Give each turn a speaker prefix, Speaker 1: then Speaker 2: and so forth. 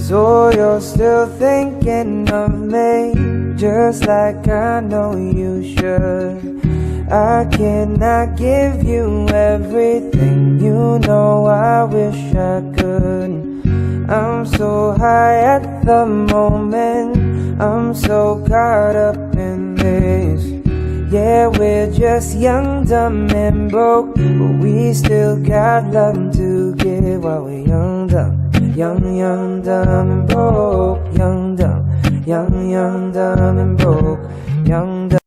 Speaker 1: So you're still thinking of me, just like I know you should. I cannot give you everything, you know I wish I could. I'm so high at the moment, I'm so caught up in this. Yeah, we're just young, dumb and broke, but we still got love to give while we're young, dumb. Young, dumb and broke. Young, dumb and broke. Young, dumb.